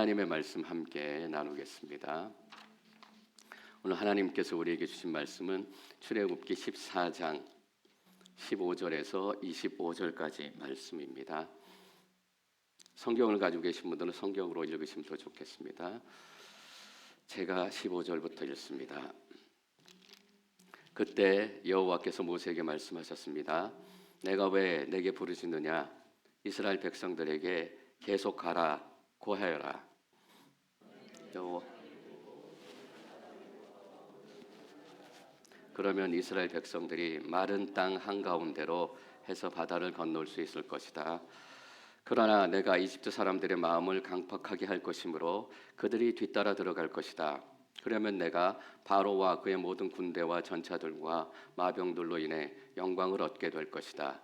하나님의 말씀 함께 나누겠습니다. 오늘 하나님께서 우리에게 주신 말씀은 출애굽기 14장 15절에서 25절까지 말씀입니다. 성경을 가지고 계신 분들은 성경으로 읽으시면 더 좋겠습니다. 제가 15절부터 읽습니다. 그때 여호와께서 모세에게 말씀하셨습니다. 내가 왜 내게 부르짖느냐? 이스라엘 백성들에게 계속 가라 고하여라. 그러면 이스라엘 백성들이 마른 땅 한가운데로 해서 바다를 건널 수 있을 것이다. 그러나 내가 이집트 사람들의 마음을 강팍하게 할 것이므로 그들이 뒤따라 들어갈 것이다. 그러면 내가 바로와 그의 모든 군대와 전차들과 마병들로 인해 영광을 얻게 될 것이다.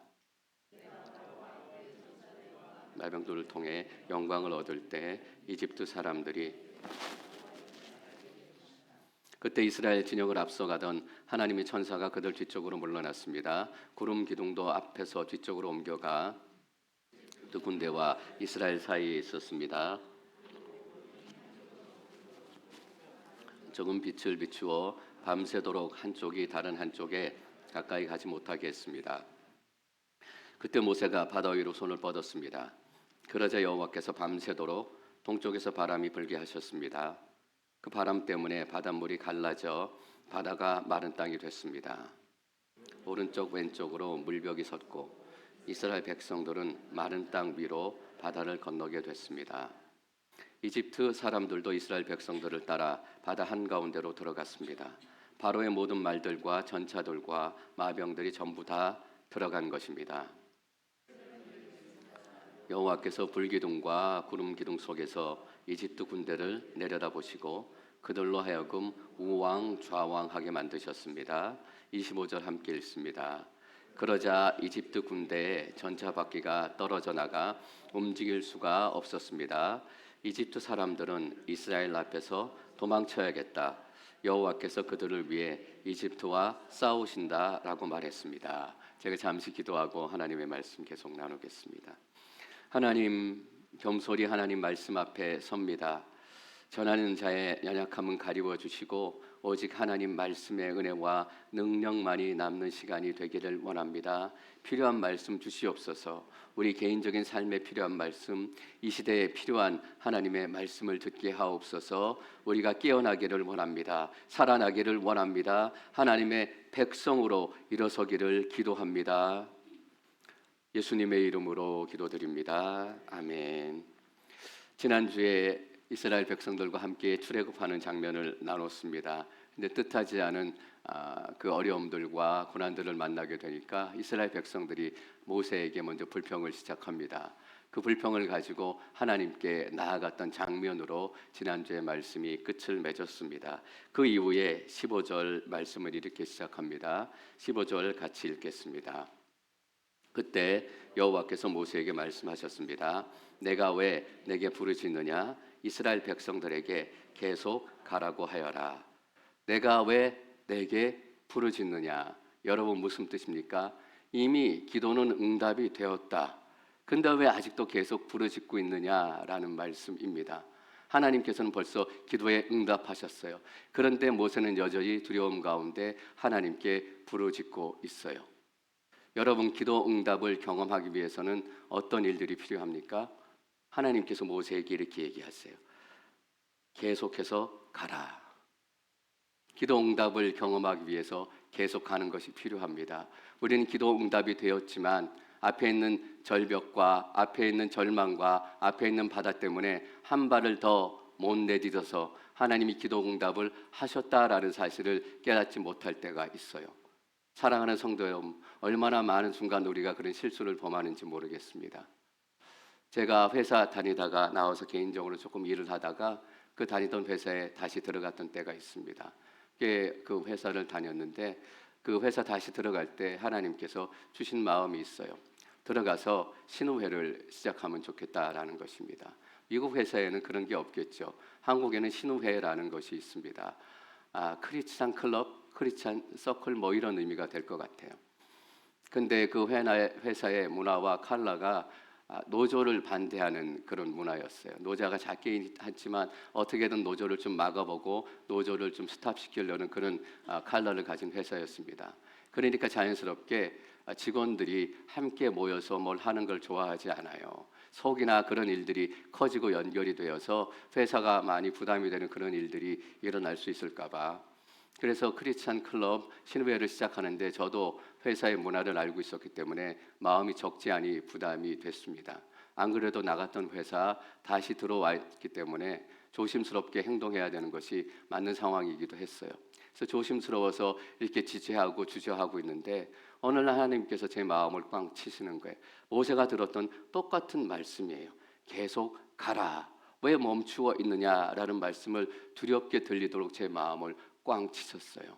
마병들을 통해 영광을 얻을 때 이집트 사람들이 그때 이스라엘 진영을 앞서가던 하나님의 천사가 그들 뒤쪽으로 물러났습니다. 구름 기둥도 앞에서 뒤쪽으로 옮겨가 두 군대와 이스라엘 사이에 있었습니다. 적은 빛을 비추어 밤새도록 한쪽이 다른 한쪽에 가까이 가지 못하게 했습니다. 그때 모세가 바다 위로 손을 뻗었습니다. 그러자 여호와께서 밤새도록 동쪽에서 바람이 불게 하셨습니다. 그 바람 때문에 바닷물이 갈라져 바다가 마른 땅이 됐습니다. 오른쪽 왼쪽으로 물벽이 섰고 이스라엘 백성들은 마른 땅 위로 바다를 건너게 됐습니다. 이집트 사람들도 이스라엘 백성들을 따라 바다 한가운데로 들어갔습니다. 바로의 모든 말들과 전차들과 마병들이 전부 다 들어간 것입니다. 여호와께서 불기둥과 구름기둥 속에서 이집트 군대를 내려다보시고 그들로 하여금 우왕좌왕하게 만드셨습니다. 25절 함께 읽습니다. 그러자 이집트 군대의 전차 바퀴가 떨어져 나가 움직일 수가 없었습니다. 이집트 사람들은 이스라엘 앞에서 도망쳐야겠다. 여호와께서 그들을 위해 이집트와 싸우신다라고 말했습니다. 제가 잠시 기도하고 하나님의 말씀 계속 나누겠습니다. 하나님, 겸손히 하나님 말씀 앞에 섭니다. 전하는 자의 연약함은 가리워 주시고 오직 하나님 말씀의 은혜와 능력만이 남는 시간이 되기를 원합니다. 필요한 말씀 주시옵소서. 우리 개인적인 삶에 필요한 말씀, 이 시대에 필요한 하나님의 말씀을 듣게 하옵소서. 우리가 깨어나기를 원합니다. 살아나기를 원합니다. 하나님의 백성으로 일어서기를 기도합니다. 예수님의 이름으로 기도드립니다. 아멘. 지난주에 이스라엘 백성들과 함께 출애굽하는 장면을 나눴습니다. 근데 뜻하지 않은 그 어려움들과 고난들을 만나게 되니까 이스라엘 백성들이 모세에게 먼저 불평을 시작합니다. 그 불평을 가지고 하나님께 나아갔던 장면으로 지난주의 말씀이 끝을 맺었습니다. 그 이후에 15절 말씀을 이렇게 시작합니다. 15절 같이 읽겠습니다. 그때 여호와께서 모세에게 말씀하셨습니다. 내가 왜 내게 부르짖느냐? 이스라엘 백성들에게 계속 가라고 하여라. 내가 왜 내게 부르짖느냐? 여러분 무슨 뜻입니까? 이미 기도는 응답이 되었다. 근데 왜 아직도 계속 부르짖고 있느냐라는 말씀입니다. 하나님께서는 벌써 기도에 응답하셨어요. 그런데 모세는 여전히 두려움 가운데 하나님께 부르짖고 있어요. 여러분, 기도 응답을 경험하기 위해서는 어떤 일들이 필요합니까? 하나님께서 모세에게 이렇게 얘기하세요. 계속해서 가라. 기도 응답을 경험하기 위해서 계속 가는 것이 필요합니다. 우리는 기도 응답이 되었지만 앞에 있는 절벽과 앞에 있는 절망과 앞에 있는 바다 때문에 한 발을 더 못 내딛어서 하나님이 기도 응답을 하셨다라는 사실을 깨닫지 못할 때가 있어요. 사랑하는 성도 여러분, 얼마나 많은 순간 우리가 그런 실수를 범하는지 모르겠습니다. 제가 회사 다니다가 나와서 개인적으로 조금 일을 하다가 그 다니던 회사에 다시 들어갔던 때가 있습니다. 그 회사를 다녔는데 그 회사 다시 들어갈 때 하나님께서 주신 마음이 있어요. 들어가서 신우회를 시작하면 좋겠다라는 것입니다. 미국 회사에는 그런 게 없겠죠. 한국에는 신우회라는 것이 있습니다. 크리스찬 클럽, 크리스찬 서클 뭐 이런 의미가 될 것 같아요. 근데 그 회사의 문화와 컬러가 노조를 반대하는 그런 문화였어요. 노조가 작게 했지만 어떻게든 노조를 좀 막아보고 노조를 좀 스탑시키려는 그런 칼라를 가진 회사였습니다. 그러니까 자연스럽게 직원들이 함께 모여서 뭘 하는 걸 좋아하지 않아요. 속이나 그런 일들이 커지고 연결이 되어서 회사가 많이 부담이 되는 그런 일들이 일어날 수 있을까 봐. 그래서 크리스찬 클럽 신우회를 시작하는데 저도 회사의 문화를 알고 있었기 때문에 마음이 적지 않이 부담이 됐습니다. 안 그래도 나갔던 회사 다시 들어와 있기 때문에 조심스럽게 행동해야 되는 것이 맞는 상황이기도 했어요. 그래서 조심스러워서 이렇게 지지하고 주저하고 있는데 어느 날 하나님께서 제 마음을 꽝 치시는 거예요. 모세가 들었던 똑같은 말씀이에요. 계속 가라. 왜 멈추어 있느냐라는 말씀을 두렵게 들리도록 제 마음을 꽝 치셨어요.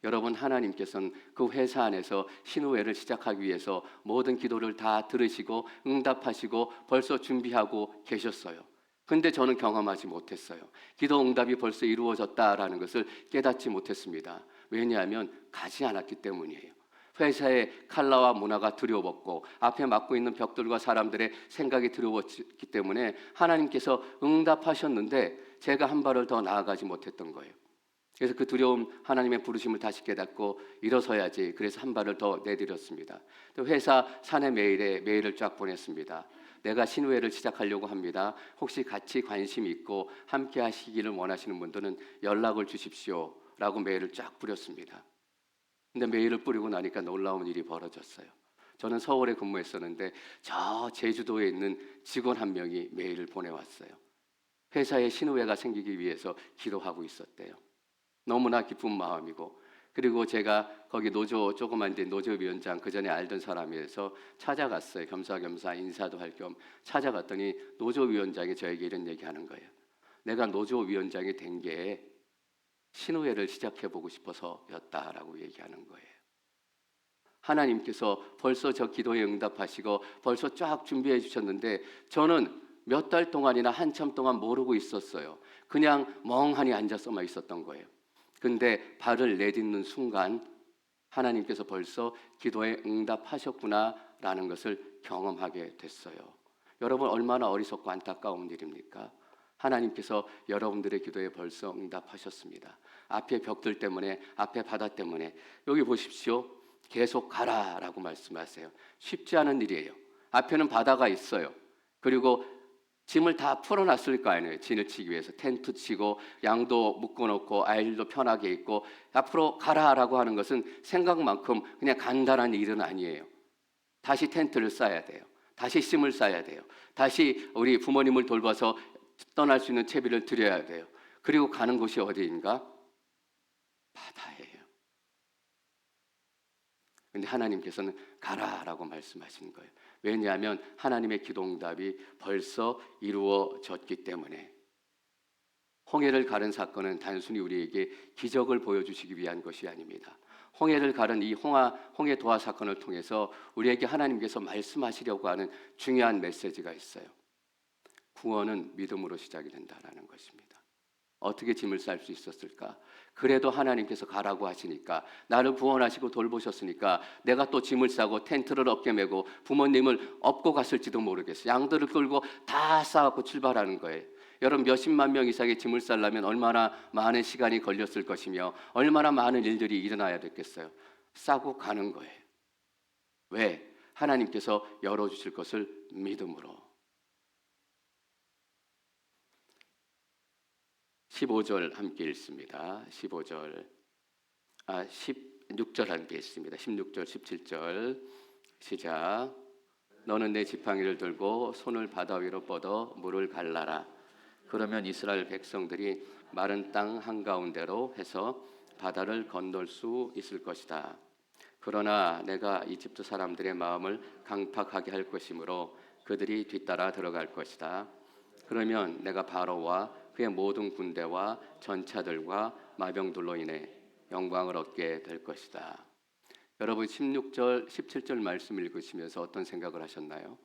여러분, 하나님께서는 그 회사 안에서 신우회를 시작하기 위해서 모든 기도를 다 들으시고 응답하시고 벌써 준비하고 계셨어요. 근데 저는 경험하지 못했어요. 기도 응답이 벌써 이루어졌다라는 것을 깨닫지 못했습니다. 왜냐하면 가지 않았기 때문이에요. 회사의 칼라와 문화가 두려웠고 앞에 막고 있는 벽들과 사람들의 생각이 두려웠기 때문에 하나님께서 응답하셨는데 제가 한 발을 더 나아가지 못했던 거예요. 그래서 그 두려움, 하나님의 부르심을 다시 깨닫고 일어서야지. 그래서 한 발을 더 내디뎠습니다. 또 회사 사내 메일을 쫙 보냈습니다. 내가 신우회를 시작하려고 합니다. 혹시 같이 관심 있고 함께 하시기를 원하시는 분들은 연락을 주십시오 라고 메일을 쫙 뿌렸습니다. 근데 메일을 뿌리고 나니까 놀라운 일이 벌어졌어요. 저는 서울에 근무했었는데 저 제주도에 있는 직원 한 명이 메일을 보내왔어요. 회사에 신우회가 생기기 위해서 기도하고 있었대요. 너무나 기쁜 마음이고, 그리고 제가 거기 노조 조그만 데 노조위원장 그 전에 알던 사람이어서 찾아갔어요. 겸사겸사 인사도 할 겸 찾아갔더니 노조위원장이 저에게 이런 얘기하는 거예요. 내가 노조위원장이 된 게 신우회를 시작해보고 싶어서였다라고 얘기하는 거예요. 하나님께서 벌써 저 기도에 응답하시고 벌써 쫙 준비해 주셨는데 저는 몇 달 동안이나 한참 동안 모르고 있었어요. 그냥 멍하니 앉아서만 있었던 거예요. 근데 발을 내딛는 순간 하나님께서 벌써 기도에 응답하셨구나라는 것을 경험하게 됐어요. 여러분, 얼마나 어리석고 안타까운 일입니까? 하나님께서 여러분들의 기도에 벌써 응답하셨습니다. 앞에 벽들 때문에, 앞에 바다 때문에. 여기 보십시오. 계속 가라라고 말씀하세요. 쉽지 않은 일이에요. 앞에는 바다가 있어요. 그리고 짐을 다 풀어놨을 거 아니에요. 진을 치기 위해서 텐트 치고 양도 묶어놓고 아이들도 편하게 있고 앞으로 가라라고 하는 것은 생각만큼 그냥 간단한 일은 아니에요. 다시 텐트를 쌓아야 돼요. 다시 짐을 쌓아야 돼요. 다시 우리 부모님을 돌봐서 떠날 수 있는 채비를 드려야 돼요. 그리고 가는 곳이 어디인가? 바다예요. 근데 하나님께서는 가라라고 말씀하시는 거예요. 왜냐하면 하나님의 기도응답이 벌써 이루어졌기 때문에. 홍해를 가른 사건은 단순히 우리에게 기적을 보여주시기 위한 것이 아닙니다. 홍해를 가른 이 홍해 도하 사건을 통해서 우리에게 하나님께서 말씀하시려고 하는 중요한 메시지가 있어요. 구원은 믿음으로 시작이 된다는 것입니다. 어떻게 짐을 쌀 수 있었을까? 그래도 하나님께서 가라고 하시니까, 나를 구원하시고 돌보셨으니까 내가 또 짐을 싸고 텐트를 어깨 메고 부모님을 업고 갔을지도 모르겠어요. 양들을 끌고 다 싸갖고 출발하는 거예요. 여러분, 몇십만 명 이상의 짐을 싸려면 얼마나 많은 시간이 걸렸을 것이며 얼마나 많은 일들이 일어나야 됐겠어요. 싸고 가는 거예요. 왜? 하나님께서 열어주실 것을 믿음으로. 15절 함께 읽습니다. 16절 함께 읽습니다. 16절, 17절 시작. 너는 내 지팡이를 들고 손을 바다 위로 뻗어 물을 갈라라. 그러면 이스라엘 백성들이 마른 땅 한가운데로 해서 바다를 건널 수 있을 것이다. 그러나 내가 이집트 사람들의 마음을 강팍하게 할 것이므로 그들이 뒤따라 들어갈 것이다. 그러면 내가 바로와 그의 모든 군대와 전차들과 마병들로 인해 영광을 얻게 될 것이다. 여러분, 16절, 17절 말씀을 읽으시면서 어떤 생각을 하셨나요?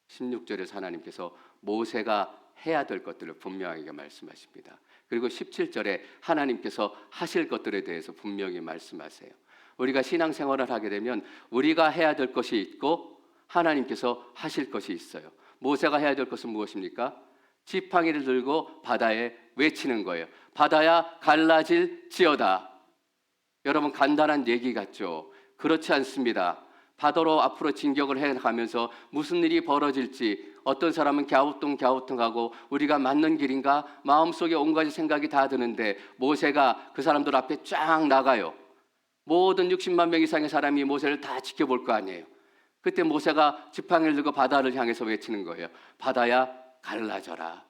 16절에서 하나님께서 모세가 해야 될 것들을 분명하게 말씀하십니다. 그리고 17절에 하나님께서 하실 것들에 대해서 분명히 말씀하세요. 우리가 신앙생활을 하게 되면 우리가 해야 될 것이 있고 하나님께서 하실 것이 있어요. 모세가 해야 될 것은 무엇입니까? 지팡이를 들고 바다에 외치는 거예요. 바다야 갈라질지어다. 여러분, 간단한 얘기 같죠? 그렇지 않습니다. 바다로 앞으로 진격을 해가면서 무슨 일이 벌어질지, 어떤 사람은 갸우뚱갸우뚱하고 우리가 맞는 길인가 마음속에 온가지 생각이 다 드는데, 모세가 그 사람들 앞에 쫙 나가요. 모든 60만 명 이상의 사람이 모세를 다 지켜볼 거 아니에요. 그때 모세가 지팡이를 들고 바다를 향해서 외치는 거예요. 바다야 갈라져라.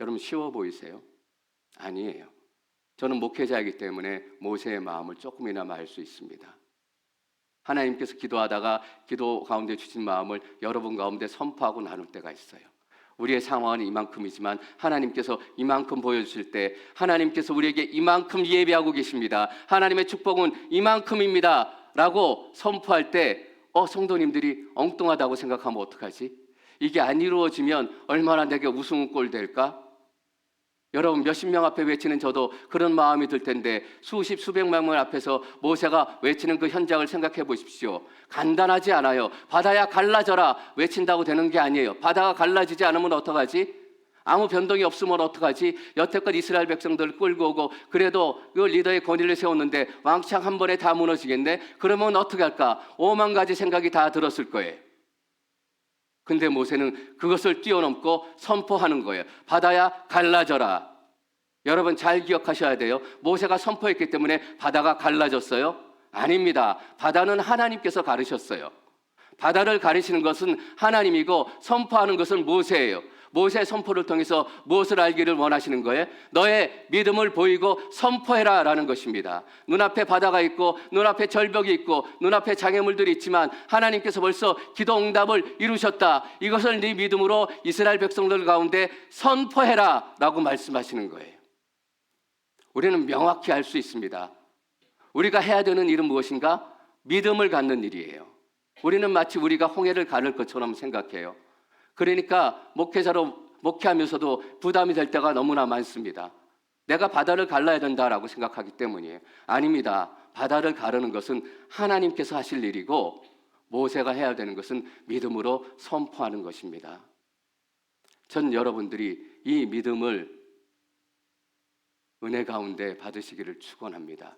여러분, 쉬워 보이세요? 아니에요. 저는 목회자이기 때문에 모세의 마음을 조금이나마 알 수 있습니다. 하나님께서 기도하다가 기도 가운데 주신 마음을 여러분 가운데 선포하고 나눌 때가 있어요. 우리의 상황은 이만큼이지만 하나님께서 이만큼 보여주실 때, 하나님께서 우리에게 이만큼 예비하고 계십니다, 하나님의 축복은 이만큼입니다 라고 선포할 때 성도님들이 엉뚱하다고 생각하면 어떡하지? 이게 안 이루어지면 얼마나 내게 우스운 꼴 될까? 여러분, 몇십 명 앞에 외치는 저도 그런 마음이 들 텐데, 수십 수백만 명 앞에서 모세가 외치는 그 현장을 생각해 보십시오. 간단하지 않아요. 바다야 갈라져라 외친다고 되는 게 아니에요. 바다가 갈라지지 않으면 어떡하지? 아무 변동이 없으면 어떡하지? 여태껏 이스라엘 백성들을 끌고 오고 그래도 그 리더의 권위를 세웠는데 왕창 한 번에 다 무너지겠네? 그러면 어떻게 할까? 5만 가지 생각이 다 들었을 거예요. 근데 모세는 그것을 뛰어넘고 선포하는 거예요. 바다야 갈라져라. 여러분, 잘 기억하셔야 돼요. 모세가 선포했기 때문에 바다가 갈라졌어요? 아닙니다. 바다는 하나님께서 가르셨어요. 바다를 가르치는 것은 하나님이고 선포하는 것은 모세예요. 모세의 선포를 통해서 무엇을 알기를 원하시는 거예요? 너의 믿음을 보이고 선포해라 라는 것입니다. 눈앞에 바다가 있고 눈앞에 절벽이 있고 눈앞에 장애물들이 있지만 하나님께서 벌써 기도 응답을 이루셨다. 이것을 네 믿음으로 이스라엘 백성들 가운데 선포해라 라고 말씀하시는 거예요. 우리는 명확히 알 수 있습니다. 우리가 해야 되는 일은 무엇인가? 믿음을 갖는 일이에요. 우리는 마치 우리가 홍해를 가를 것처럼 생각해요. 그러니까 목회하면서도 부담이 될 때가 너무나 많습니다. 내가 바다를 갈라야 된다라고 생각하기 때문이에요. 아닙니다. 바다를 가르는 것은 하나님께서 하실 일이고, 모세가 해야 되는 것은 믿음으로 선포하는 것입니다. 전 여러분들이 이 믿음을 은혜 가운데 받으시기를 축원합니다.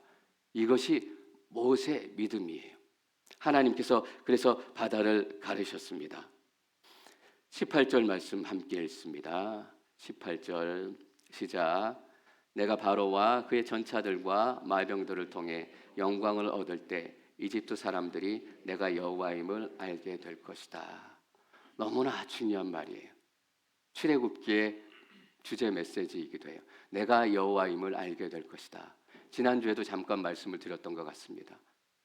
이것이 모세의 믿음이에요. 하나님께서 그래서 바다를 가르셨습니다. 18절 말씀 함께 읽습니다. 18절 시작. 내가 바로와 그의 전차들과 마병들을 통해 영광을 얻을 때 이집트 사람들이 내가 여호와임을 알게 될 것이다. 너무나 중요한 말이에요. 출애굽기의 주제 메시지이기도 해요. 내가 여호와임을 알게 될 것이다. 지난주에도 잠깐 말씀을 드렸던 것 같습니다.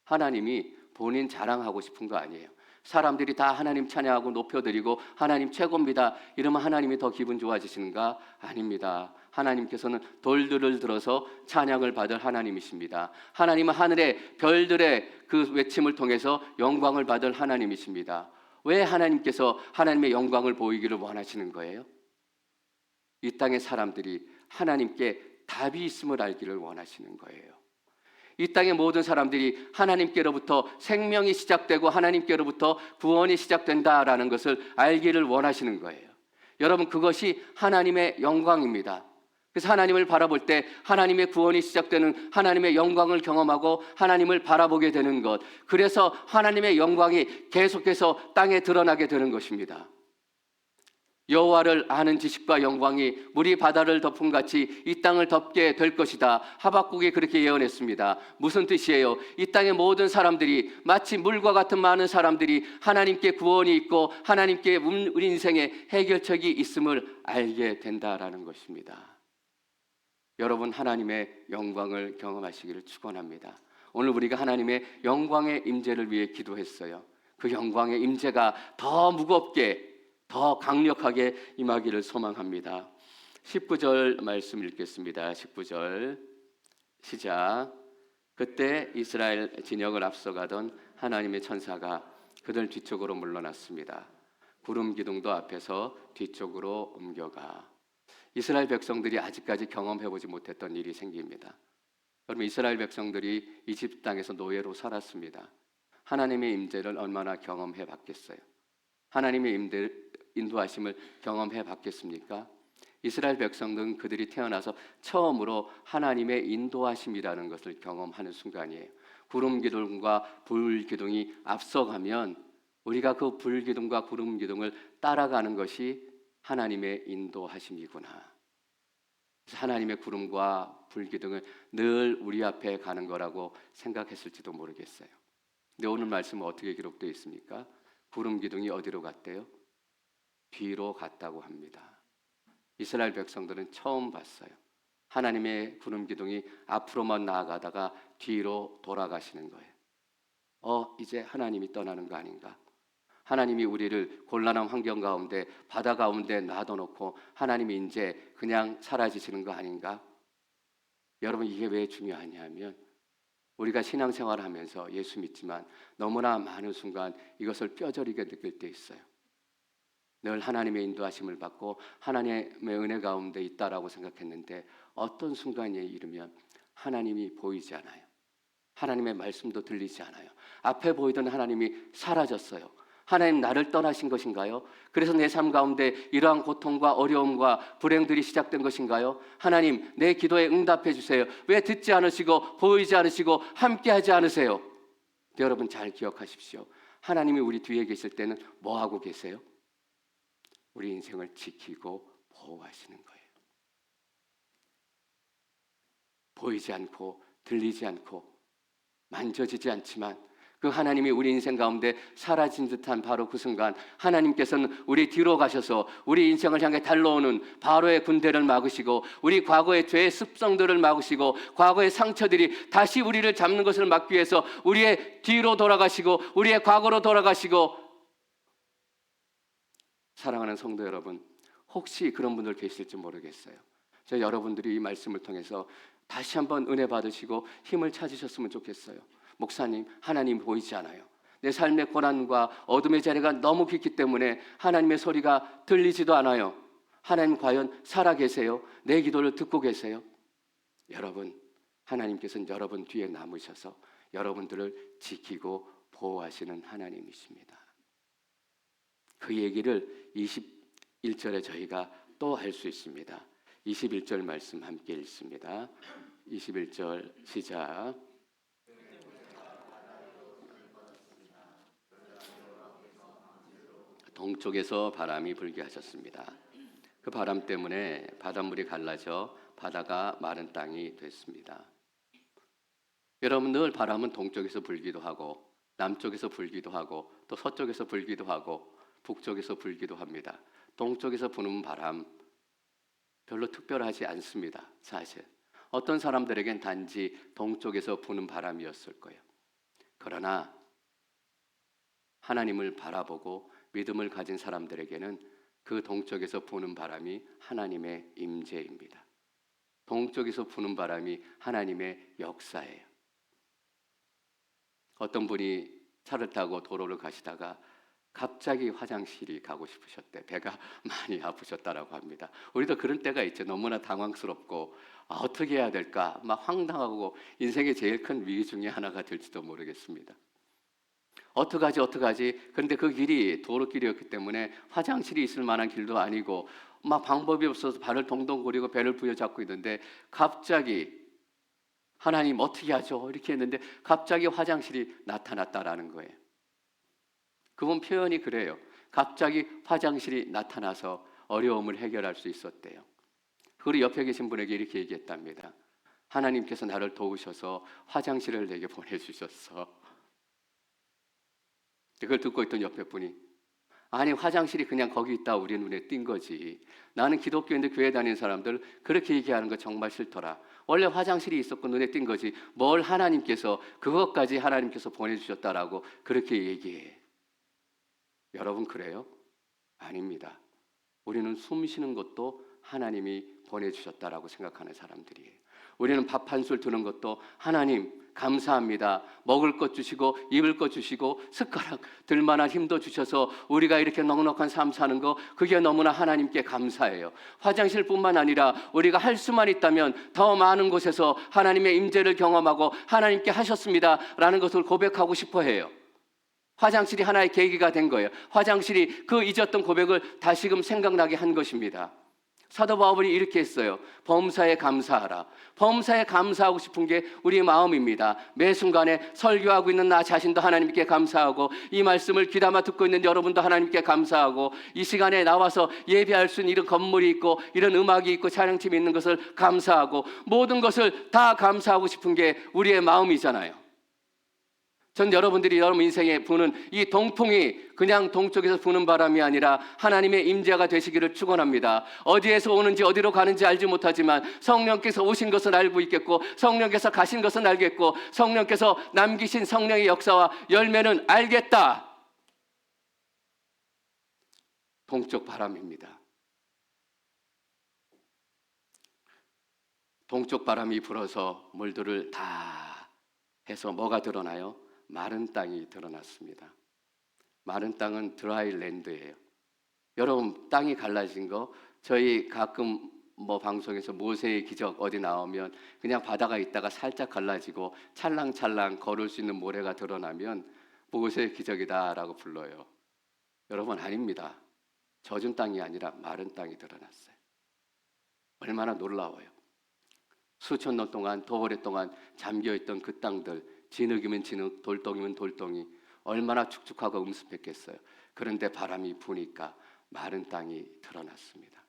하나님이 본인 자랑하고 싶은 거 아니에요. 사람들이 다 하나님 찬양하고 높여드리고 하나님 최고입니다 이러면 하나님이 더 기분 좋아지시는가? 아닙니다. 하나님께서는 돌들을 들어서 찬양을 받을 하나님이십니다. 하나님은 하늘의 별들의 그 외침을 통해서 영광을 받을 하나님이십니다. 왜 하나님께서 하나님의 영광을 보이기를 원하시는 거예요? 이 땅의 사람들이 하나님께 답이 있음을 알기를 원하시는 거예요. 이 땅의 모든 사람들이 하나님께로부터 생명이 시작되고 하나님께로부터 구원이 시작된다라는 것을 알기를 원하시는 거예요. 여러분, 그것이 하나님의 영광입니다. 그래서 하나님을 바라볼 때 하나님의 구원이 시작되는, 하나님의 영광을 경험하고 하나님을 바라보게 되는 것, 그래서 하나님의 영광이 계속해서 땅에 드러나게 되는 것입니다. 여호와를 아는 지식과 영광이 물이 바다를 덮은 같이 이 땅을 덮게 될 것이다. 하박국이 그렇게 예언했습니다. 무슨 뜻이에요? 이 땅의 모든 사람들이, 마치 물과 같은 많은 사람들이 하나님께 구원이 있고 하나님께 우리 인생에 해결책이 있음을 알게 된다라는 것입니다. 여러분, 하나님의 영광을 경험하시기를 축원합니다. 오늘 우리가 하나님의 영광의 임재를 위해 기도했어요. 그 영광의 임재가 더 무겁게, 더 강력하게 임하기를 소망합니다. 19절 말씀 읽겠습니다. 19절 시작. 그때 이스라엘 진영을 앞서가던 하나님의 천사가 그들 뒤쪽으로 물러났습니다. 구름 기둥도 앞에서 뒤쪽으로 옮겨가. 이스라엘 백성들이 아직까지 경험해보지 못했던 일이 생깁니다. 여러분, 이스라엘 백성들이 이집트 땅에서 노예로 살았습니다. 하나님의 임재를 얼마나 경험해 봤겠어요? 하나님의 인도하심을 경험해 봤겠습니까? 이스라엘 백성들은 그들이 태어나서 처음으로 하나님의 인도하심이라는 것을 경험하는 순간이에요. 구름 기둥과 불 기둥이 앞서가면 우리가 그 불 기둥과 구름 기둥을 따라가는 것이 하나님의 인도하심이구나. 그래서 하나님의 구름과 불 기둥은 늘 우리 앞에 가는 거라고 생각했을지도 모르겠어요. 근데 오늘 말씀은 어떻게 기록되어 있습니까? 구름 기둥이 어디로 갔대요? 뒤로 갔다고 합니다. 이스라엘 백성들은 처음 봤어요. 하나님의 구름 기둥이 앞으로만 나아가다가 뒤로 돌아가시는 거예요. 이제 하나님이 떠나는 거 아닌가? 하나님이 우리를 곤란한 환경 가운데 바다 가운데 놔둬놓고 하나님이 이제 그냥 사라지시는 거 아닌가? 여러분, 이게 왜 중요하냐면 우리가 신앙생활을 하면서 예수 믿지만 너무나 많은 순간 이것을 뼈저리게 느낄 때 있어요. 늘 하나님의 인도하심을 받고 하나님의 은혜 가운데 있다라고 생각했는데 어떤 순간에 이르면 하나님이 보이지 않아요. 하나님의 말씀도 들리지 않아요. 앞에 보이던 하나님이 사라졌어요. 하나님, 나를 떠나신 것인가요? 그래서 내 삶 가운데 이러한 고통과 어려움과 불행들이 시작된 것인가요? 하나님, 내 기도에 응답해 주세요. 왜 듣지 않으시고 보이지 않으시고 함께하지 않으세요? 여러분, 잘 기억하십시오. 하나님이 우리 뒤에 계실 때는 뭐 하고 계세요? 우리 인생을 지키고 보호하시는 거예요. 보이지 않고 들리지 않고 만져지지 않지만 그 하나님이 우리 인생 가운데 사라진 듯한 바로 그 순간 하나님께서는 우리 뒤로 가셔서 우리 인생을 향해 달려오는 바로의 군대를 막으시고 우리 과거의 죄의 습성들을 막으시고 과거의 상처들이 다시 우리를 잡는 것을 막기 위해서 우리의 뒤로 돌아가시고 우리의 과거로 돌아가시고. 사랑하는 성도 여러분, 혹시 그런 분들 계실지 모르겠어요. 저 여러분들이 이 말씀을 통해서 다시 한번 은혜 받으시고 힘을 찾으셨으면 좋겠어요. 목사님, 하나님 보이지 않아요. 내 삶의 고난과 어둠의 자리가 너무 깊기 때문에 하나님의 소리가 들리지도 않아요. 하나님 과연 살아계세요? 내 기도를 듣고 계세요? 여러분, 하나님께서는 여러분 뒤에 남으셔서 여러분들을 지키고 보호하시는 하나님이십니다. 그 얘기를 21절에 저희가 또 할 수 있습니다. 21절 말씀 함께 읽습니다. 21절 시작. 동쪽에서 바람이 불게 하셨습니다. 그 바람 때문에 바닷물이 갈라져 바다가 마른 땅이 됐습니다. 여러분, 늘 바람은 동쪽에서 불기도 하고 남쪽에서 불기도 하고 또 서쪽에서 불기도 하고 북쪽에서 불기도 합니다. 동쪽에서 부는 바람 별로 특별하지 않습니다. 사실 어떤 사람들에겐 단지 동쪽에서 부는 바람이었을 거예요. 그러나 하나님을 바라보고 믿음을 가진 사람들에게는 그 동쪽에서 부는 바람이 하나님의 임재입니다. 동쪽에서 부는 바람이 하나님의 역사예요. 어떤 분이 차를 타고 도로를 가시다가 갑자기 화장실이 가고 싶으셨대. 배가 많이 아프셨다라고 합니다. 우리도 그런 때가 있죠. 너무나 당황스럽고 어떻게 해야 될까 막 황당하고 인생의 제일 큰 위기 중에 하나가 될지도 모르겠습니다. 어떡하지? 근데 그 길이 도로길이었기 때문에 화장실이 있을 만한 길도 아니고 막 방법이 없어서 발을 동동 구리고 배를 부여잡고 있는데 갑자기 하나님 어떻게 하죠? 이렇게 했는데 갑자기 화장실이 나타났다라는 거예요. 그분 표현이 그래요. 갑자기 화장실이 나타나서 어려움을 해결할 수 있었대요. 그리고 옆에 계신 분에게 이렇게 얘기했답니다. 하나님께서 나를 도우셔서 화장실을 내게 보내주셨어. 그걸 듣고 있던 옆에 분이 아니 화장실이 그냥 거기 있다 우리 눈에 띈 거지. 나는 기독교인데 교회 다니는 사람들 그렇게 얘기하는 거 정말 싫더라. 원래 화장실이 있었고 눈에 띈 거지 뭘 하나님께서 그것까지 하나님께서 보내주셨다라고 그렇게 얘기해. 여러분 그래요? 아닙니다. 우리는 숨 쉬는 것도 하나님이 보내주셨다라고 생각하는 사람들이에요. 우리는 밥 한 술 드는 것도 하나님 감사합니다. 먹을 것 주시고 입을 것 주시고 숟가락 들 만한 힘도 주셔서 우리가 이렇게 넉넉한 삶 사는 거 그게 너무나 하나님께 감사해요. 화장실뿐만 아니라 우리가 할 수만 있다면 더 많은 곳에서 하나님의 임재를 경험하고 하나님께 하셨습니다라는 것을 고백하고 싶어 해요. 화장실이 하나의 계기가 된 거예요. 화장실이 그 잊었던 고백을 다시금 생각나게 한 것입니다. 사도 바울이 이렇게 했어요. 범사에 감사하라. 범사에 감사하고 싶은 게 우리의 마음입니다. 매 순간에 설교하고 있는 나 자신도 하나님께 감사하고, 이 말씀을 귀담아 듣고 있는 여러분도 하나님께 감사하고, 이 시간에 나와서 예배할 수 있는 이런 건물이 있고 이런 음악이 있고 찬양팀이 있는 것을 감사하고, 모든 것을 다 감사하고 싶은 게 우리의 마음이잖아요. 전 여러분들이 여러분 인생에 부는 이 동풍이 그냥 동쪽에서 부는 바람이 아니라 하나님의 임재가 되시기를 축원합니다. 어디에서 오는지 어디로 가는지 알지 못하지만 성령께서 오신 것은 알고 있겠고, 성령께서 가신 것은 알겠고, 성령께서 남기신 성령의 역사와 열매는 알겠다. 동쪽 바람입니다. 동쪽 바람이 불어서 물들을 다 해서 뭐가 드러나요? 마른 땅이 드러났습니다. 마른 땅은 드라이 랜드예요. 여러분, 땅이 갈라진 거, 저희 가끔 뭐 방송에서 모세의 기적 어디 나오면 그냥 바다가 있다가 살짝 갈라지고 찰랑찰랑 걸을 수 있는 모래가 드러나면 모세의 기적이다라고 불러요. 여러분, 아닙니다. 젖은 땅이 아니라 마른 땅이 드러났어요. 얼마나 놀라워요. 수천 년 동안, 더 오랫동안 잠겨있던 그 땅들, 진흙이면 진흙, 돌덩이면 돌덩이, 얼마나 축축하고 음습했겠어요. 그런데 바람이 부니까 마른 땅이 드러났습니다.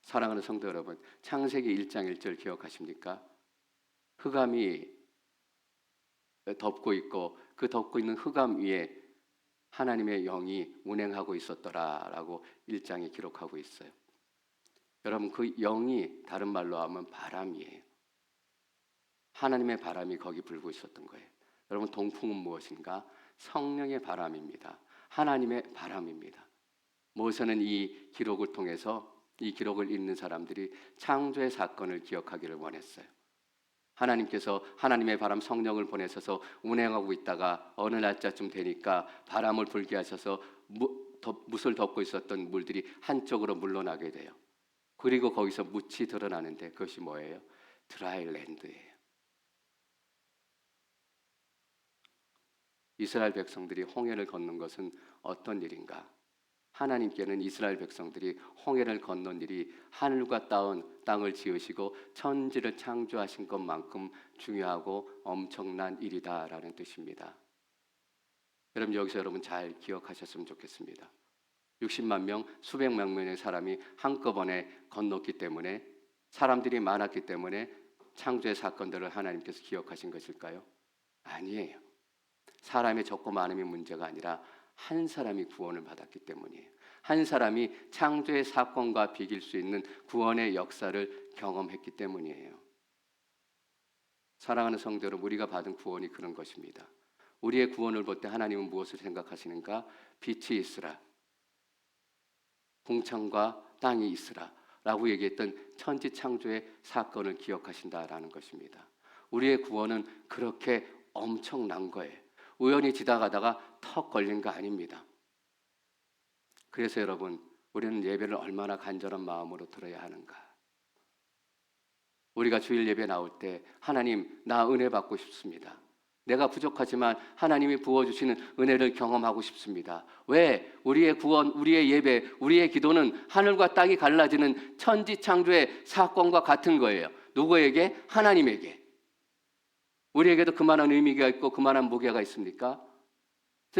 사랑하는 성도 여러분, 창세기 1장 1절 기억하십니까? 흑암이 덮고 있고 그 덮고 있는 흑암 위에 하나님의 영이 운행하고 있었더라라고 1장에 기록하고 있어요. 여러분, 그 영이 다른 말로 하면 바람이에요. 하나님의 바람이 거기 불고 있었던 거예요. 여러분, 동풍은 무엇인가? 성령의 바람입니다. 하나님의 바람입니다. 모세는 이 기록을 통해서, 이 기록을 읽는 사람들이 창조의 사건을 기억하기를 원했어요. 하나님께서 하나님의 바람 성령을 보내셔서 운행하고 있다가 어느 날짜쯤 되니까 바람을 불게 하셔서 뭇을 덮고 있었던 물들이 한쪽으로 물러나게 돼요. 그리고 거기서 뭇이 드러나는데 그것이 뭐예요? 드라이 랜드예요. 이스라엘 백성들이 홍해를 걷는 것은 어떤 일인가? 하나님께는 이스라엘 백성들이 홍해를 건넌 일이 하늘과 땅을 지으시고 천지를 창조하신 것만큼 중요하고 엄청난 일이다라는 뜻입니다. 여러분, 여기서 여러분 잘 기억하셨으면 좋겠습니다. 60만 명, 수백만 명의 사람이 한꺼번에 건넜기 때문에, 사람들이 많았기 때문에 창조의 사건들을 하나님께서 기억하신 것일까요? 아니에요. 사람의 적고 많음이 문제가 아니라 한 사람이 구원을 받았기 때문이에요. 한 사람이 창조의 사건과 비길 수 있는 구원의 역사를 경험했기 때문이에요. 사랑하는 성도 여러분, 우리가 받은 구원이 그런 것입니다. 우리의 구원을 볼 때 하나님은 무엇을 생각하시는가? 빛이 있으라, 공창과 땅이 있으라 라고 얘기했던 천지 창조의 사건을 기억하신다라는 것입니다. 우리의 구원은 그렇게 엄청난 거예요. 우연히 지나가다가 턱 걸린 거 아닙니다. 그래서 여러분, 우리는 예배를 얼마나 간절한 마음으로 들어야 하는가? 우리가 주일 예배 나올 때 하나님, 나 은혜 받고 싶습니다. 내가 부족하지만 하나님이 부어주시는 은혜를 경험하고 싶습니다. 왜? 우리의 구원, 우리의 예배, 우리의 기도는 하늘과 땅이 갈라지는 천지 창조의 사건과 같은 거예요. 누구에게? 하나님에게. 우리에게도 그만한 의미가 있고 그만한 무게가 있습니까?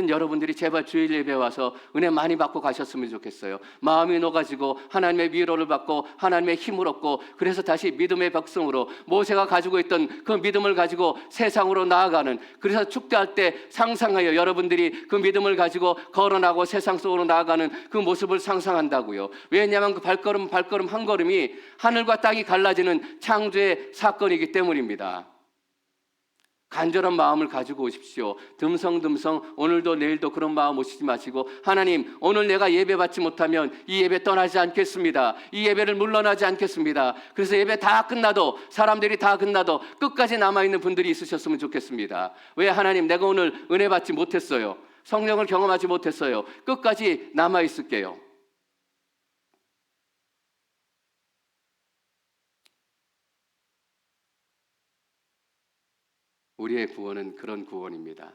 여러분들이 제발 주일 예배 와서 은혜 많이 받고 가셨으면 좋겠어요. 마음이 녹아지고 하나님의 위로를 받고 하나님의 힘을 얻고, 그래서 다시 믿음의 백성으로, 모세가 가지고 있던 그 믿음을 가지고 세상으로 나아가는, 그래서 축제할 때 상상하여 여러분들이 그 믿음을 가지고 걸어나고 세상 속으로 나아가는 그 모습을 상상한다고요. 왜냐하면 그 발걸음 한 걸음이 하늘과 땅이 갈라지는 창조의 사건이기 때문입니다. 간절한 마음을 가지고 오십시오. 듬성듬성 오늘도 내일도 그런 마음 오시지 마시고, 하나님, 오늘 내가 예배 받지 못하면 이 예배 떠나지 않겠습니다. 이 예배를 물러나지 않겠습니다. 그래서 예배 다 끝나도, 사람들이 다 끝나도 끝까지 남아있는 분들이 있으셨으면 좋겠습니다. 왜? 하나님, 내가 오늘 은혜 받지 못했어요. 성령을 경험하지 못했어요. 끝까지 남아있을게요. 우리의 구원은 그런 구원입니다.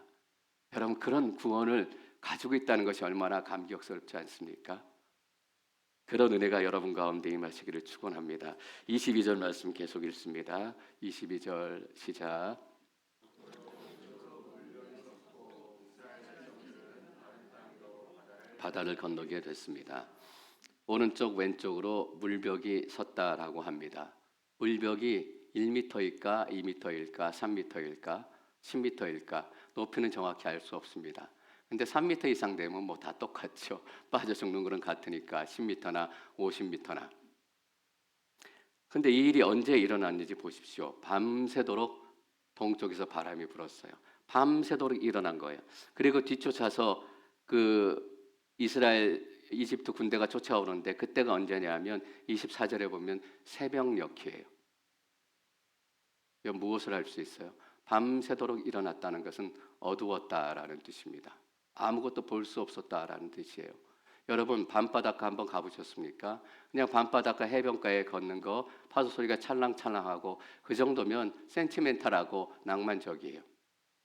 여러분, 그런 구원을 가지고 있다는 것이 얼마나 감격스럽지 않습니까? 그런 은혜가 여러분 가운데 임하시기를 축원합니다. 22절 말씀 계속 읽습니다. 22절 시작. 바다를 건너게 됐습니다. 오른쪽 왼쪽으로 물벽이 섰다라고 합니다. 물벽이 1m일까 2m일까 3m일까 10m일까 높이는 정확히 알 수 없습니다. 근데 3m 이상 되면 뭐 다 똑같죠. 빠져 죽는 거는 같으니까 10m나 50m나. 근데 이 일이 언제 일어났는지 보십시오. 밤새도록 동쪽에서 바람이 불었어요. 밤새도록 일어난 거예요. 그리고 뒤쫓아서 그 이집트 군대가 쫓아오는데 그때가 언제냐면 24절에 보면 새벽녘이에요. 무엇을 할 수 있어요? 밤새도록 일어났다는 것은 어두웠다라는 뜻입니다. 아무것도 볼 수 없었다라는 뜻이에요. 여러분, 밤바닷가 한번 가보셨습니까? 그냥 밤바닷가 해변가에 걷는 거 파도 소리가 찰랑찰랑하고 그 정도면 센티멘탈하고 낭만적이에요.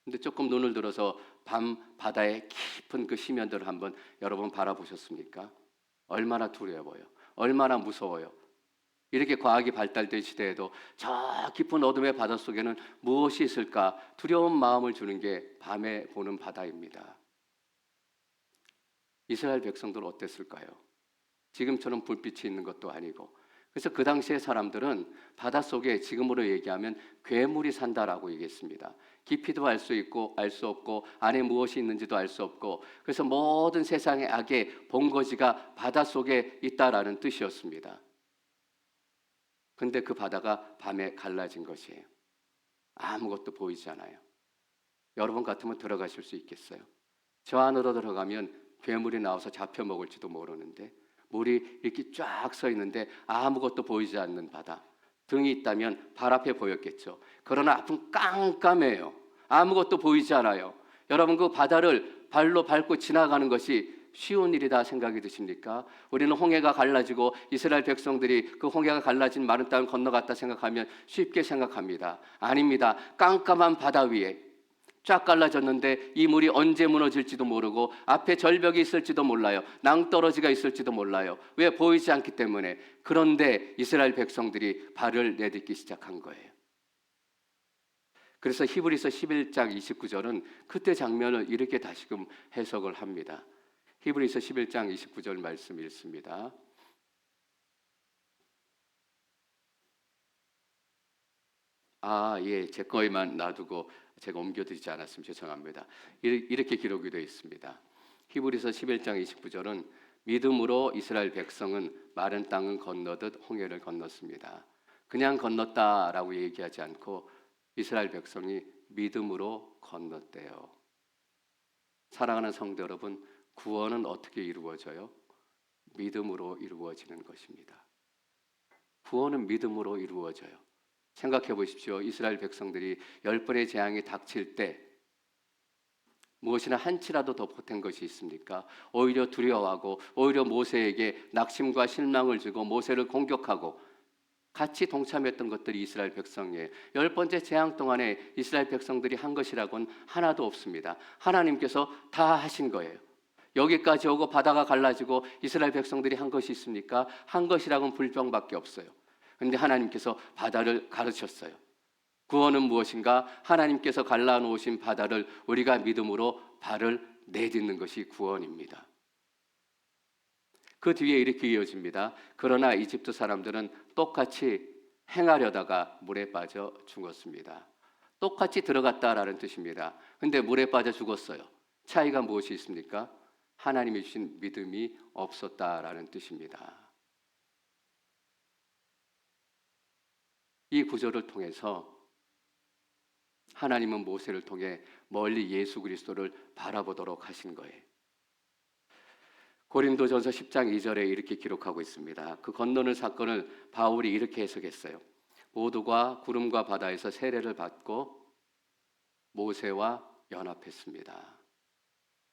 근데 조금 눈을 들어서 밤 바다의 깊은 그 심연들을 한번 여러분 바라보셨습니까? 얼마나 두려워요. 얼마나 무서워요. 이렇게 과학이 발달된 시대에도 저 깊은 어둠의 바닷속에는 무엇이 있을까 두려운 마음을 주는 게 밤에 보는 바다입니다. 이스라엘 백성들 어땠을까요? 지금처럼 불빛이 있는 것도 아니고. 그래서 그 당시의 사람들은 바닷속에 지금으로 얘기하면 괴물이 산다라고 얘기했습니다. 깊이도 알 수 있고 알 수 없고 안에 무엇이 있는지도 알 수 없고, 그래서 모든 세상의 악의 본거지가 바닷속에 있다라는 뜻이었습니다. 근데 그 바다가 밤에 갈라진 것이에요. 아무것도 보이지 않아요. 여러분 같으면 들어가실 수 있겠어요? 저 안으로 들어가면 괴물이 나와서 잡혀 먹을지도 모르는데, 물이 이렇게 쫙 서 있는데 아무것도 보이지 않는 바다. 등이 있다면 발 앞에 보였겠죠. 그러나 앞은 깜깜해요. 아무것도 보이지 않아요. 여러분, 그 바다를 발로 밟고 지나가는 것이 쉬운 일이다 생각이 드십니까? 우리는 홍해가 갈라지고 이스라엘 백성들이 그 홍해가 갈라진 마른 땅을 건너갔다 생각하면 쉽게 생각합니다. 아닙니다. 깜깜한 바다 위에 쫙 갈라졌는데 이 물이 언제 무너질지도 모르고 앞에 절벽이 있을지도 몰라요. 낭떠러지가 있을지도 몰라요. 왜? 보이지 않기 때문에. 그런데 이스라엘 백성들이 발을 내딛기 시작한 거예요. 그래서 히브리서 11장 29절은 그때 장면을 이렇게 다시금 해석을 합니다. 히브리서 11장 29절 말씀 읽습니다. 제 거에만 놔두고 제가 옮겨드리지 않았으면 죄송합니다. 이렇게 기록이 되어 있습니다. 히브리서 11장 29절은 믿음으로 이스라엘 백성은 마른 땅을 건너듯 홍해를 건넜습니다. 그냥 건넜다라고 얘기하지 않고 이스라엘 백성이 믿음으로 건넜대요. 사랑하는 성도 여러분, 구원은 어떻게 이루어져요? 믿음으로 이루어지는 것입니다. 구원은 믿음으로 이루어져요. 생각해 보십시오. 이스라엘 백성들이 10번의 재앙이 닥칠 때 무엇이나 한치라도 더 보탠 것이 있습니까? 오히려 두려워하고 오히려 모세에게 낙심과 실망을 주고 모세를 공격하고 같이 동참했던 것들이 이스라엘 백성이에요. 10번째 재앙 동안에 이스라엘 백성들이 한 것이라고는 하나도 없습니다. 하나님께서 다 하신 거예요. 여기까지 오고 바다가 갈라지고 이스라엘 백성들이 한 것이 있습니까? 한 것이라고는 불평밖에 없어요. 그런데 하나님께서 바다를 가르쳤어요. 구원은 무엇인가? 하나님께서 갈라놓으신 바다를 우리가 믿음으로 발을 내딛는 것이 구원입니다. 그 뒤에 이렇게 이어집니다. 그러나 이집트 사람들은 똑같이 행하려다가 물에 빠져 죽었습니다. 똑같이 들어갔다라는 뜻입니다. 근데 물에 빠져 죽었어요. 차이가 무엇이 있습니까? 하나님이 주신 믿음이 없었다라는 뜻입니다. 이 구절을 통해서 하나님은 모세를 통해 멀리 예수 그리스도를 바라보도록 하신 거예요. 고린도전서 10장 2절에 이렇게 기록하고 있습니다. 그 건너는 사건을 바울이 이렇게 해석했어요. 모두가 구름과 바다에서 세례를 받고 모세와 연합했습니다.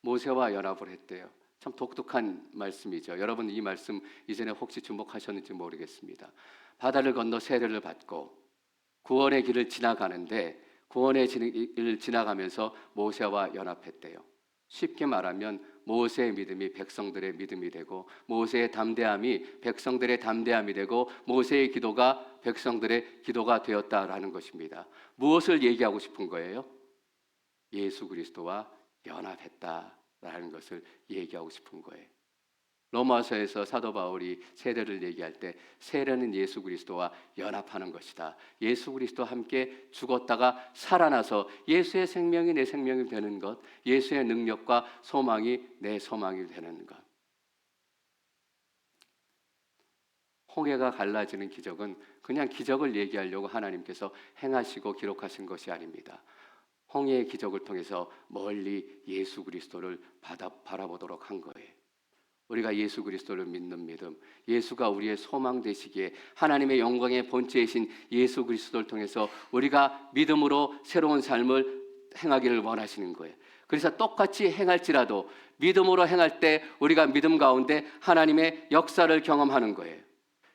모세와 연합을 했대요. 참 독특한 말씀이죠. 여러분, 이 말씀 이전에 혹시 주목하셨는지 모르겠습니다. 바다를 건너 세례를 받고 구원의 길을 지나가는데 구원의 길을 지나가면서 모세와 연합했대요. 쉽게 말하면 모세의 믿음이 백성들의 믿음이 되고, 모세의 담대함이 백성들의 담대함이 되고, 모세의 기도가 백성들의 기도가 되었다라는 것입니다. 무엇을 얘기하고 싶은 거예요? 예수 그리스도와 연합했다라는 것을 얘기하고 싶은 거예요. 로마서에서 사도 바울이 세례를 얘기할 때, 세례는 예수 그리스도와 연합하는 것이다. 예수 그리스도와 함께 죽었다가 살아나서 예수의 생명이 내 생명이 되는 것, 예수의 능력과 소망이 내 소망이 되는 것. 홍해가 갈라지는 기적은 그냥 기적을 얘기하려고 하나님께서 행하시고 기록하신 것이 아닙니다. 홍해의 기적을 통해서 멀리 예수 그리스도를 바라보도록 한 거예요. 우리가 예수 그리스도를 믿는 믿음, 예수가 우리의 소망 되시기에 하나님의 영광의 본체이신 예수 그리스도를 통해서 우리가 믿음으로 새로운 삶을 행하기를 원하시는 거예요. 그래서 똑같이 행할지라도 믿음으로 행할 때 우리가 믿음 가운데 하나님의 역사를 경험하는 거예요.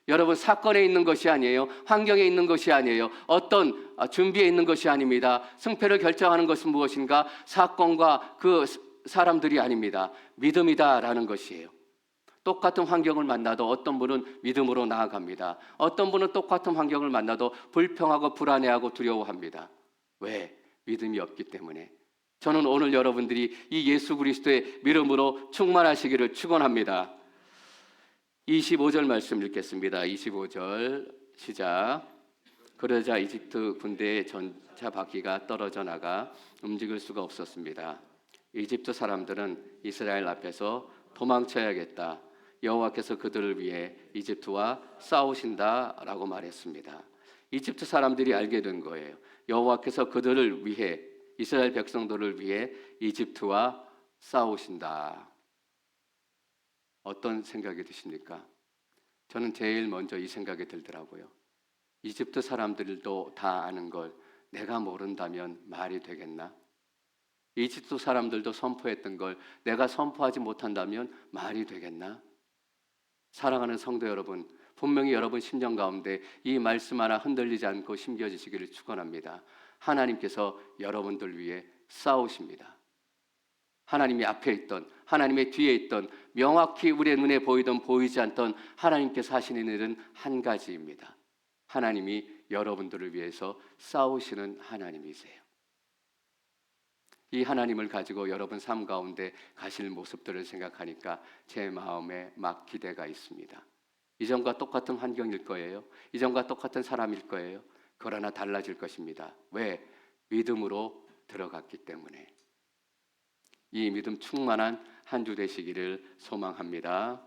여러분, 사건에 있는 것이 아니에요. 환경에 있는 것이 아니에요. 어떤 준비에 있는 것이 아닙니다. 승패를 결정하는 것은 무엇인가? 사건과 그 사람들이 아닙니다. 믿음이다라는 것이에요. 똑같은 환경을 만나도 어떤 분은 믿음으로 나아갑니다. 어떤 분은 똑같은 환경을 만나도 불평하고 불안해하고 두려워합니다. 왜? 믿음이 없기 때문에. 저는 오늘 여러분들이 이 예수 그리스도의 믿음으로 충만하시기를 축원합니다. 25절 말씀 읽겠습니다. 25절 시작. 그러자 이집트 군대의 전차 바퀴가 떨어져 나가 움직일 수가 없었습니다. 이집트 사람들은 이스라엘 앞에서 도망쳐야겠다, 여호와께서 그들을 위해 이집트와 싸우신다라고 말했습니다. 이집트 사람들이 알게 된 거예요. 여호와께서 그들을 위해, 이스라엘 백성들을 위해 이집트와 싸우신다. 어떤 생각이 드십니까? 저는 제일 먼저 이 생각이 들더라고요. 이집트 사람들도 다 아는 걸 내가 모른다면 말이 되겠나? 이집트 사람들도 선포했던 걸 내가 선포하지 못한다면 말이 되겠나? 사랑하는 성도 여러분, 분명히 여러분 심령 가운데 이 말씀 하나 흔들리지 않고 심겨지시기를 축원합니다. 하나님께서 여러분들 위해 싸우십니다. 하나님이 앞에 있던, 하나님의 뒤에 있던, 명확히 우리의 눈에 보이던 보이지 않던 하나님께서 하시는 일은 한 가지입니다. 하나님이 여러분들을 위해서 싸우시는 하나님이세요. 이 하나님을 가지고 여러분 삶 가운데 가실 모습들을 생각하니까 제 마음에 막 기대가 있습니다. 이전과 똑같은 환경일 거예요. 이전과 똑같은 사람일 거예요. 그러나 달라질 것입니다. 왜? 믿음으로 들어갔기 때문에. 이 믿음 충만한 한 주 되시기를 소망합니다.